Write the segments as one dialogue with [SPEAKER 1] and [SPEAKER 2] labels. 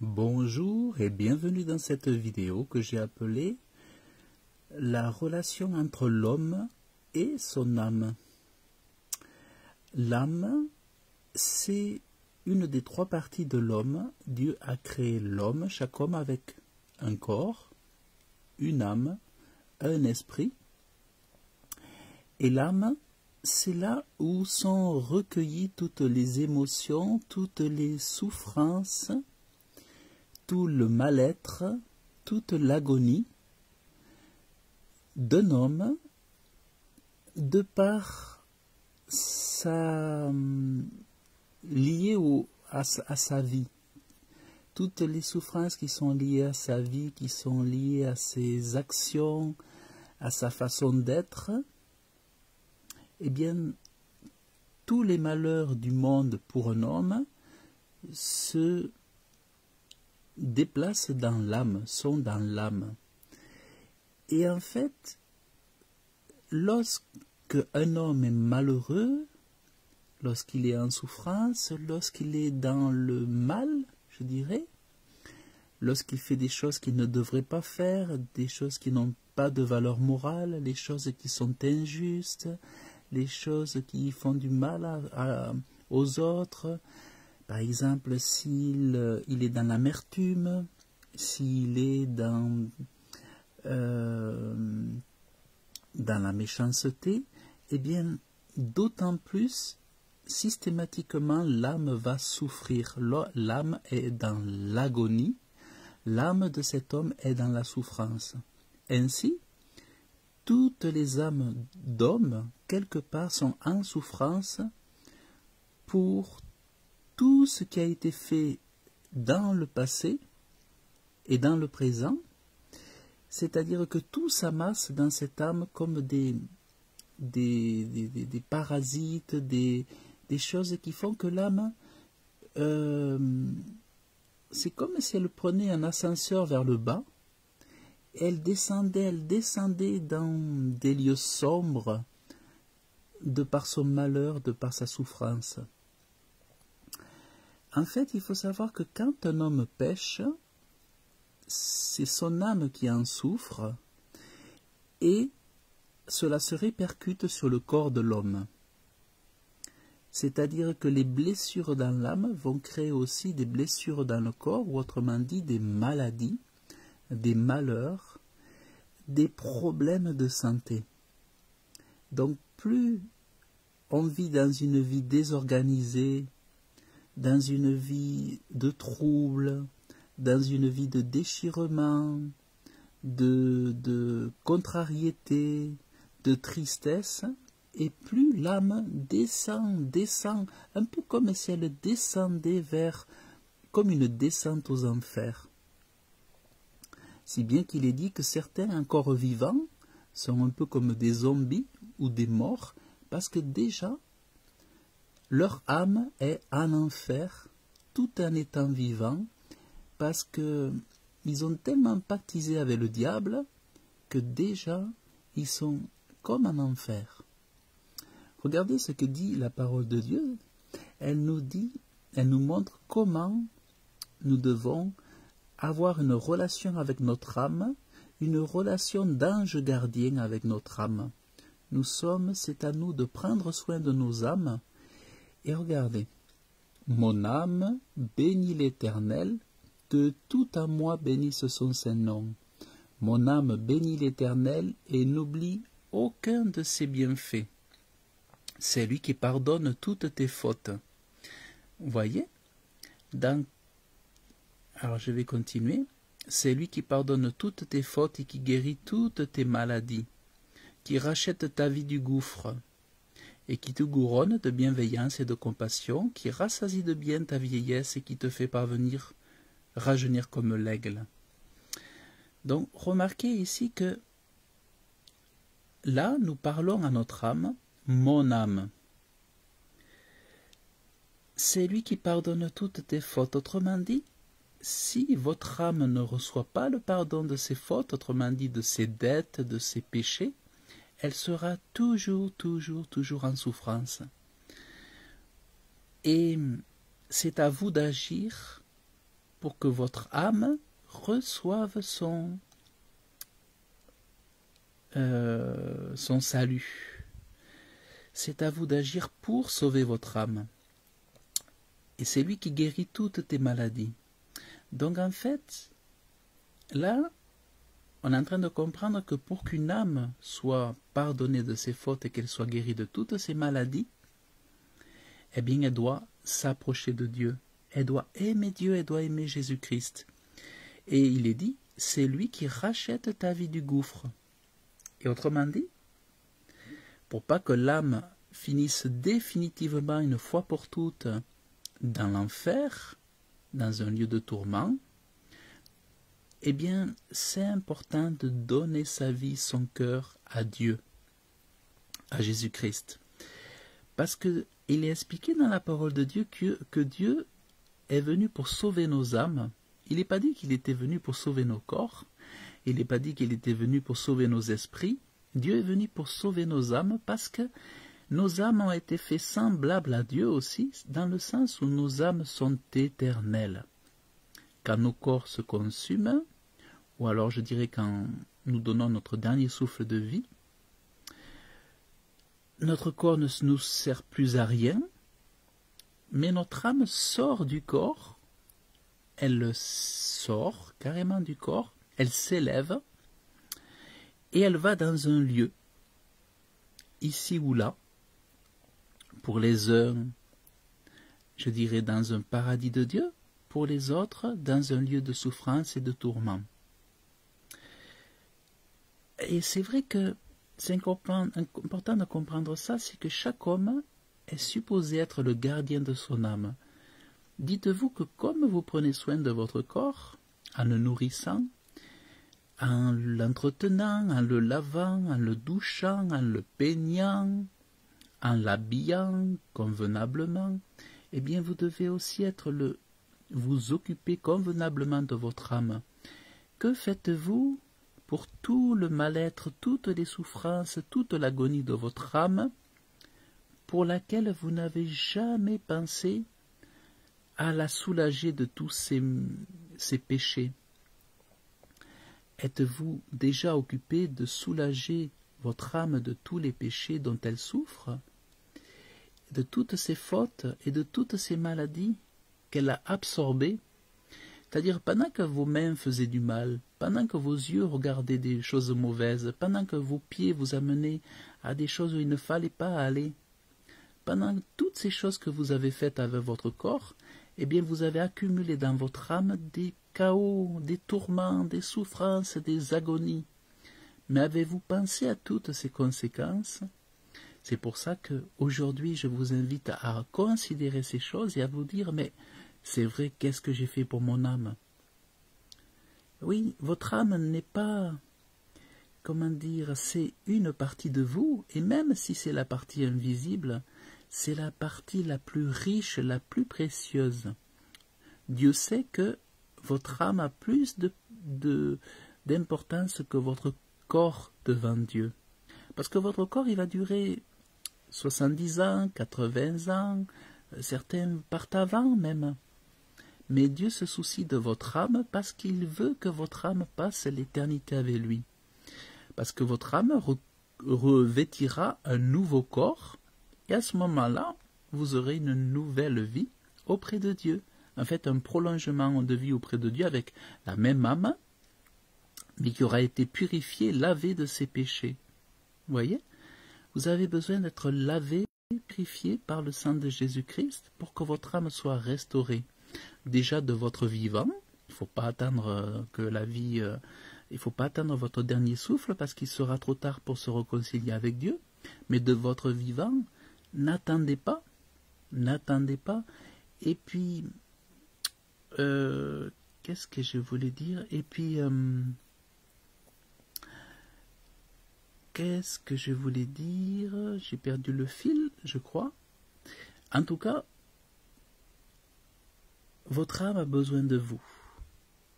[SPEAKER 1] Bonjour et bienvenue dans cette vidéo que j'ai appelée la relation entre l'homme et son âme. L'âme, c'est une des trois parties de l'homme. Dieu a créé l'homme, chaque homme avec un corps, une âme, un esprit. Et l'âme, c'est là où sont recueillies toutes les émotions, toutes les souffrances, tout le mal-être, toute l'agonie d'un homme de par lié à sa vie. Toutes les souffrances qui sont liées à sa vie, qui sont liées à ses actions, à sa façon d'être, eh bien, tous les malheurs du monde pour un homme se déplacent dans l'âme, sont dans l'âme. Et en fait, lorsque un homme est malheureux, lorsqu'il est en souffrance, lorsqu'il est dans le mal, je dirais, lorsqu'il fait des choses qu'il ne devrait pas faire, des choses qui n'ont pas de valeur morale, les choses qui sont injustes, les choses qui font du mal aux autres. Par exemple, s'il est dans l'amertume, s'il est dans la méchanceté, eh bien, d'autant plus, systématiquement, l'âme va souffrir. L'âme est dans l'agonie, l'âme de cet homme est dans la souffrance. Ainsi, toutes les âmes d'hommes, quelque part, sont en souffrance pour tout ce qui a été fait dans le passé et dans le présent, c'est-à-dire que tout s'amasse dans cette âme comme des parasites, des choses qui font que l'âme, c'est comme si elle prenait un ascenseur vers le bas, elle descendait dans des lieux sombres de par son malheur, de par sa souffrance. En fait, il faut savoir que quand un homme pêche, c'est son âme qui en souffre et cela se répercute sur le corps de l'homme. C'est-à-dire que les blessures dans l'âme vont créer aussi des blessures dans le corps, ou autrement dit des maladies, des malheurs, des problèmes de santé. Donc plus on vit dans une vie désorganisée, dans une vie de troubles, dans une vie de déchirement, de contrariété, de tristesse, et plus l'âme descend, un peu comme si elle descendait comme une descente aux enfers. Si bien qu'il est dit que certains encore vivants sont un peu comme des zombies ou des morts, parce que déjà, leur âme est en enfer, tout en étant vivant, parce qu'ils ont tellement pactisé avec le diable que déjà, ils sont comme en enfer. Regardez ce que dit la parole de Dieu. Elle nous montre comment nous devons avoir une relation avec notre âme, une relation d'ange gardien avec notre âme. C'est à nous de prendre soin de nos âmes. Et regardez, mon âme bénit l'Éternel, que tout à moi bénisse son saint nom. Mon âme bénit l'Éternel et n'oublie aucun de ses bienfaits. C'est lui qui pardonne toutes tes fautes. Vous voyez? Alors je vais continuer. C'est lui qui pardonne toutes tes fautes et qui guérit toutes tes maladies, qui rachète ta vie du gouffre, et qui te couronne de bienveillance et de compassion, qui rassasie de bien ta vieillesse et qui te fait rajeunir comme l'aigle. Donc, remarquez ici que là, nous parlons à notre âme, mon âme. C'est lui qui pardonne toutes tes fautes. Autrement dit, si votre âme ne reçoit pas le pardon de ses fautes, autrement dit de ses dettes, de ses péchés, elle sera toujours en souffrance. Et c'est à vous d'agir pour que votre âme reçoive son salut. C'est à vous d'agir pour sauver votre âme. Et c'est lui qui guérit toutes tes maladies. Donc en fait, là, on est en train de comprendre que pour qu'une âme soit pardonnée de ses fautes et qu'elle soit guérie de toutes ses maladies, eh bien, elle doit s'approcher de Dieu. Elle doit aimer Dieu, elle doit aimer Jésus-Christ. Et il est dit, c'est lui qui rachète ta vie du gouffre. Et autrement dit, pour pas que l'âme finisse définitivement une fois pour toutes dans l'enfer, dans un lieu de tourment, eh bien, c'est important de donner sa vie, son cœur à Dieu, à Jésus-Christ. Parce qu'il est expliqué dans la parole de Dieu que Dieu est venu pour sauver nos âmes. Il n'est pas dit qu'il était venu pour sauver nos corps. Il n'est pas dit qu'il était venu pour sauver nos esprits. Dieu est venu pour sauver nos âmes parce que nos âmes ont été faites semblables à Dieu aussi, dans le sens où nos âmes sont éternelles. Quand nos corps se consument, ou alors je dirais quand nous donnons notre dernier souffle de vie, notre corps ne nous sert plus à rien, mais notre âme sort du corps, elle sort carrément du corps, elle s'élève, et elle va dans un lieu, ici ou là, pour les uns, je dirais dans un paradis de Dieu, pour les autres, dans un lieu de souffrance et de tourment. Et c'est vrai que c'est important de comprendre ça, c'est que chaque homme est supposé être le gardien de son âme. Dites-vous que comme vous prenez soin de votre corps, en le nourrissant, en l'entretenant, en le lavant, en le douchant, en le peignant, en l'habillant convenablement, eh bien vous devez aussi vous occuper convenablement de votre âme. Que faites-vous pour tout le mal-être, toutes les souffrances, toute l'agonie de votre âme, pour laquelle vous n'avez jamais pensé à la soulager de tous ses péchés? Êtes-vous déjà occupé de soulager votre âme de tous les péchés dont elle souffre, de toutes ses fautes et de toutes ses maladies qu'elle a absorbées? C'est-à-dire, pendant que vos mains faisaient du mal, pendant que vos yeux regardaient des choses mauvaises, pendant que vos pieds vous amenaient à des choses où il ne fallait pas aller, pendant toutes ces choses que vous avez faites avec votre corps, eh bien, vous avez accumulé dans votre âme des chaos, des tourments, des souffrances, des agonies. Mais avez-vous pensé à toutes ces conséquences? C'est pour ça que aujourd'hui, je vous invite à considérer ces choses et à vous dire, mais c'est vrai, qu'est-ce que j'ai fait pour mon âme? Oui, votre âme n'est pas, comment dire, c'est une partie de vous, et même si c'est la partie invisible, c'est la partie la plus riche, la plus précieuse. Dieu sait que votre âme a plus d'importance que votre corps devant Dieu. Parce que votre corps, il va durer 70 ans, 80 ans, certains partent avant même. Mais Dieu se soucie de votre âme parce qu'il veut que votre âme passe l'éternité avec lui. Parce que votre âme revêtira un nouveau corps, et à ce moment-là, vous aurez une nouvelle vie auprès de Dieu. En fait, un prolongement de vie auprès de Dieu avec la même âme, mais qui aura été purifiée, lavée de ses péchés. Vous voyez? Vous avez besoin d'être lavé, purifié par le sang de Jésus-Christ pour que votre âme soit restaurée. Déjà de votre vivant, il ne faut pas attendre que la vie, il ne faut pas attendre votre dernier souffle parce qu'il sera trop tard pour se réconcilier avec Dieu, mais de votre vivant, n'attendez pas, et puis, qu'est-ce que je voulais dire, et puis, qu'est-ce que je voulais dire, j'ai perdu le fil, je crois, en tout cas, votre âme a besoin de vous.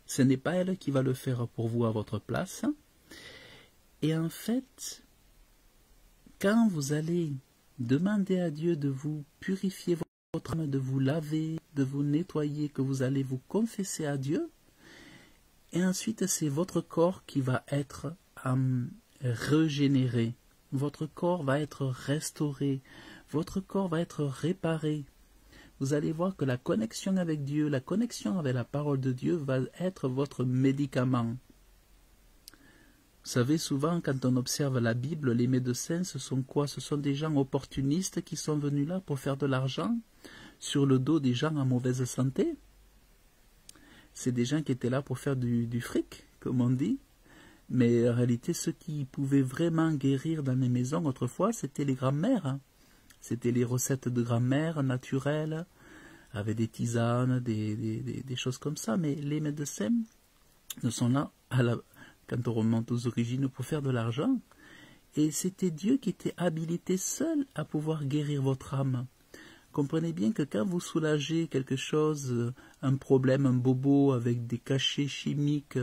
[SPEAKER 1] Ce n'est pas elle qui va le faire pour vous à votre place. Et en fait, quand vous allez demander à Dieu de vous purifier votre âme, de vous laver, de vous nettoyer, que vous allez vous confesser à Dieu. Et ensuite, c'est votre corps qui va être régénéré. Votre corps va être restauré. Votre corps va être réparé. Vous allez voir que la connexion avec Dieu, la connexion avec la parole de Dieu va être votre médicament. Vous savez, souvent, quand on observe la Bible, les médecins, ce sont quoi? Ce sont des gens opportunistes qui sont venus là pour faire de l'argent sur le dos des gens en mauvaise santé. C'est des gens qui étaient là pour faire du fric, comme on dit. Mais en réalité, ceux qui pouvaient vraiment guérir dans les maisons autrefois, c'était les grands-mères. C'était les recettes de grand-mère naturelles, avec des tisanes, des choses comme ça. Mais les médecins ne sont là quand on remonte aux origines pour faire de l'argent. Et c'était Dieu qui était habilité seul à pouvoir guérir votre âme. Comprenez bien que quand vous soulagez quelque chose, un problème, un bobo avec des cachets chimiques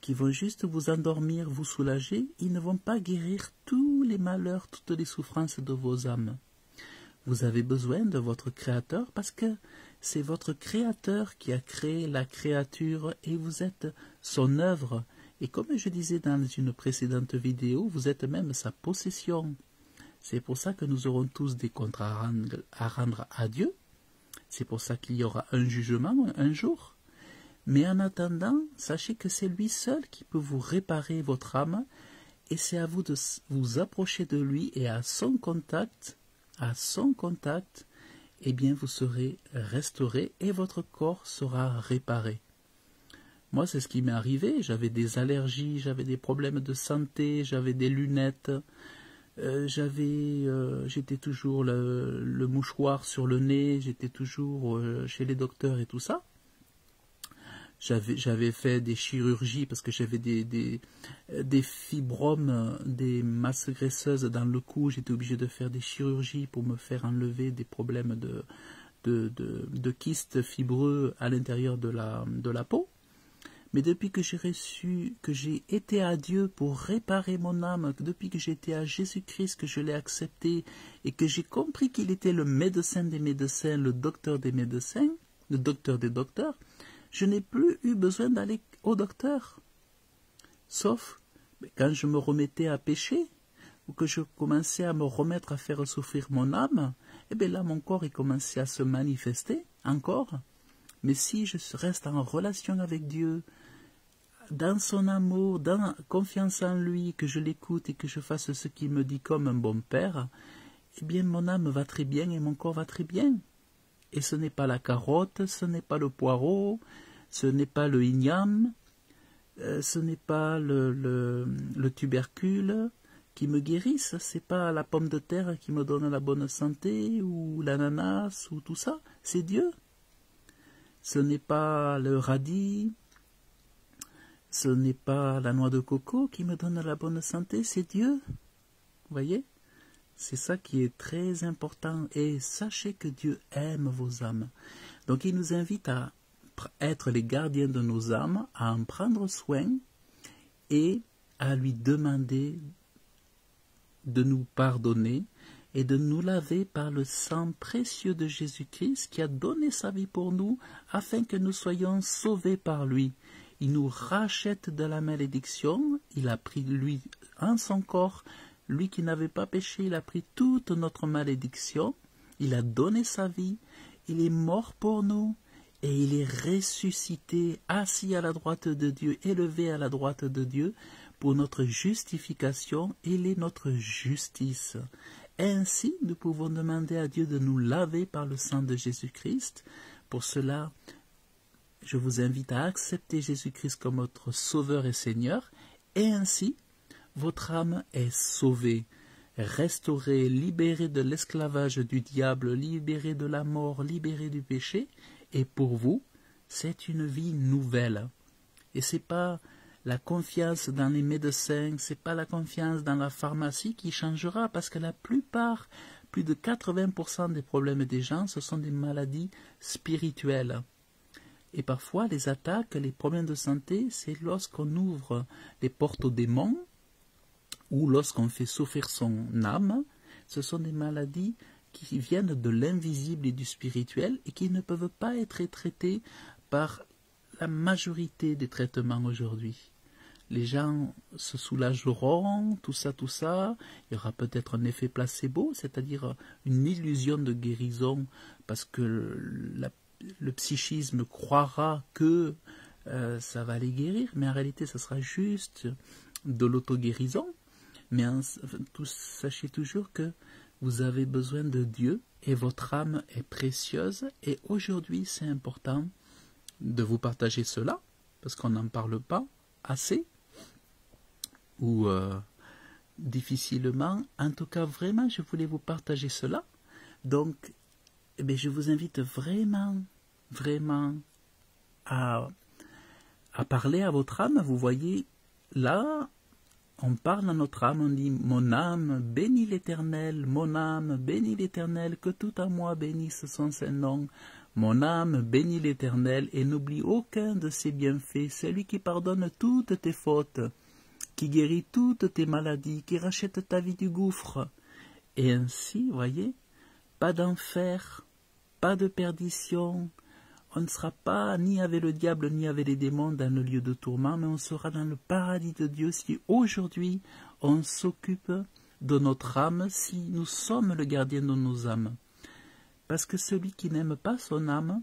[SPEAKER 1] qui vont juste vous endormir, vous soulager, ils ne vont pas guérir tous les malheurs, toutes les souffrances de vos âmes. Vous avez besoin de votre Créateur parce que c'est votre Créateur qui a créé la créature et vous êtes son œuvre. Et comme je disais dans une précédente vidéo, vous êtes même sa possession. C'est pour ça que nous aurons tous des comptes à rendre à Dieu. C'est pour ça qu'il y aura un jugement un jour. Mais en attendant, sachez que c'est lui seul qui peut vous réparer votre âme et c'est à vous de vous approcher de lui et à son contact, eh bien vous serez restauré et votre corps sera réparé. Moi, c'est ce qui m'est arrivé. J'avais des allergies, j'avais des problèmes de santé, j'avais des lunettes, j'étais toujours le mouchoir sur le nez, j'étais toujours chez les docteurs et tout ça. J'avais fait des chirurgies parce que j'avais des fibromes, des masses graisseuses dans le cou. J'étais obligé de faire des chirurgies pour me faire enlever des problèmes de kystes fibreux à l'intérieur de la peau. Mais depuis que j'ai été à Dieu pour réparer mon âme, depuis que j'ai été à Jésus-Christ, que je l'ai accepté et que j'ai compris qu'il était le médecin des médecins, le docteur des médecins, le docteur des docteurs, je n'ai plus eu besoin d'aller au docteur. Sauf quand je me remettais à pécher, ou que je commençais à me remettre à faire souffrir mon âme, et bien là mon corps il commençait à se manifester encore. Mais si je reste en relation avec Dieu, dans son amour, dans confiance en lui, que je l'écoute et que je fasse ce qu'il me dit comme un bon père, eh bien mon âme va très bien et mon corps va très bien. Et ce n'est pas la carotte, ce n'est pas le poireau, ce n'est pas le igname, ce n'est pas le tubercule qui me guérissent, c'est pas la pomme de terre qui me donne la bonne santé, ou l'ananas, ou tout ça, c'est Dieu. Ce n'est pas le radis, ce n'est pas la noix de coco qui me donne la bonne santé, c'est Dieu. Vous voyez? C'est ça qui est très important. Et sachez que Dieu aime vos âmes. Donc il nous invite à être les gardiens de nos âmes, à en prendre soin et à lui demander de nous pardonner et de nous laver par le sang précieux de Jésus-Christ qui a donné sa vie pour nous afin que nous soyons sauvés par lui. Il nous rachète de la malédiction, il a pris lui en son corps, lui qui n'avait pas péché, il a pris toute notre malédiction, il a donné sa vie, il est mort pour nous et il est ressuscité, assis à la droite de Dieu, élevé à la droite de Dieu pour notre justification, il est notre justice. Ainsi, nous pouvons demander à Dieu de nous laver par le sang de Jésus-Christ. Pour cela, je vous invite à accepter Jésus-Christ comme votre Sauveur et Seigneur, et ainsi, votre âme est sauvée, restaurée, libérée de l'esclavage du diable, libérée de la mort, libérée du péché, et pour vous, c'est une vie nouvelle. Et c'est pas la confiance dans les médecins, c'est pas la confiance dans la pharmacie qui changera, parce que la plupart, plus de 80% des problèmes des gens, ce sont des maladies spirituelles. Et parfois, les attaques, les problèmes de santé, c'est lorsqu'on ouvre les portes aux démons ou lorsqu'on fait souffrir son âme. Ce sont des maladies qui viennent de l'invisible et du spirituel et qui ne peuvent pas être traités par la majorité des traitements aujourd'hui. Les gens se soulageront, tout ça. Il y aura peut-être un effet placebo, c'est-à-dire une illusion de guérison, parce que le psychisme croira que ça va les guérir, mais en réalité, ça sera juste de l'auto-guérison. Mais sachez toujours que vous avez besoin de Dieu et votre âme est précieuse. Et aujourd'hui, c'est important de vous partager cela, parce qu'on n'en parle pas assez, ou difficilement. En tout cas, vraiment, je voulais vous partager cela. Donc, je vous invite vraiment à parler à votre âme. Vous voyez, là, on parle à notre âme, on dit « Mon âme bénit l'Éternel, mon âme bénit l'Éternel, que tout à moi bénisse son Saint-Nom. Mon âme bénit l'Éternel et n'oublie aucun de ses bienfaits, celui qui pardonne toutes tes fautes, qui guérit toutes tes maladies, qui rachète ta vie du gouffre. » Et ainsi, voyez, pas d'enfer, pas de perdition. On ne sera pas ni avec le diable ni avec les démons dans le lieu de tourment, mais on sera dans le paradis de Dieu si aujourd'hui on s'occupe de notre âme, si nous sommes le gardien de nos âmes. Parce que celui qui n'aime pas son âme,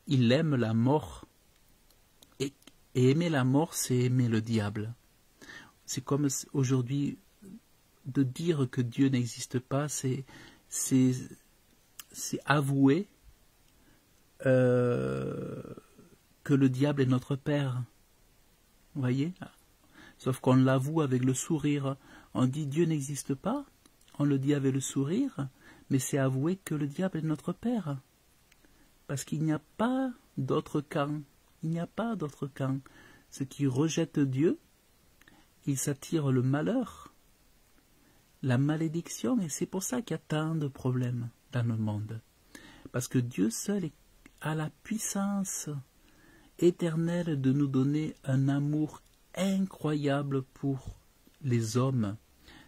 [SPEAKER 1] il aime la mort. Et aimer la mort, c'est aimer le diable. C'est comme aujourd'hui de dire que Dieu n'existe pas, c'est avouer que le diable est notre père. Vous voyez? Sauf qu'on l'avoue avec le sourire. On dit Dieu n'existe pas, on le dit avec le sourire, mais c'est avouer que le diable est notre père. Parce qu'il n'y a pas d'autre camp. Il n'y a pas d'autre camp. Ceux qui rejettent Dieu, ils s'attirent le malheur, la malédiction, et c'est pour ça qu'il y a tant de problèmes dans le monde. Parce que Dieu seul a la puissance éternelle de nous donner un amour incroyable pour les hommes.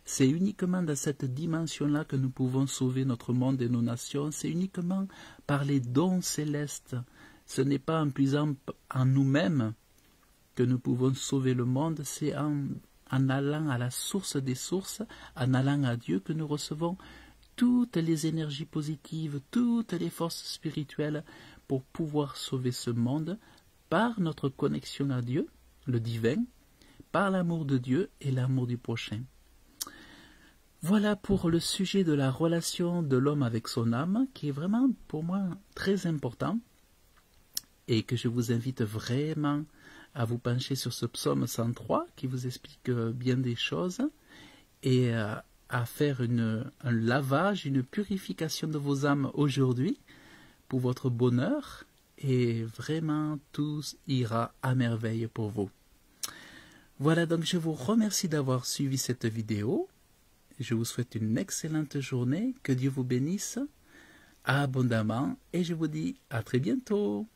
[SPEAKER 1] C'est uniquement dans cette dimension-là que nous pouvons sauver notre monde et nos nations. C'est uniquement par les dons célestes. Ce n'est pas en puisant en nous-mêmes que nous pouvons sauver le monde. C'est en allant à la source des sources, en allant à Dieu, que nous recevons toutes les énergies positives, toutes les forces spirituelles pour pouvoir sauver ce monde par notre connexion à Dieu, le divin, par l'amour de Dieu et l'amour du prochain. Voilà pour le sujet de la relation de l'homme avec son âme, qui est vraiment pour moi très important et que je vous invite vraiment à vous pencher sur ce psaume 103 qui vous explique bien des choses et à faire un lavage, une purification de vos âmes aujourd'hui pour votre bonheur, et vraiment tout ira à merveille pour vous. Voilà, donc je vous remercie d'avoir suivi cette vidéo. Je vous souhaite une excellente journée, que Dieu vous bénisse abondamment et je vous dis à très bientôt.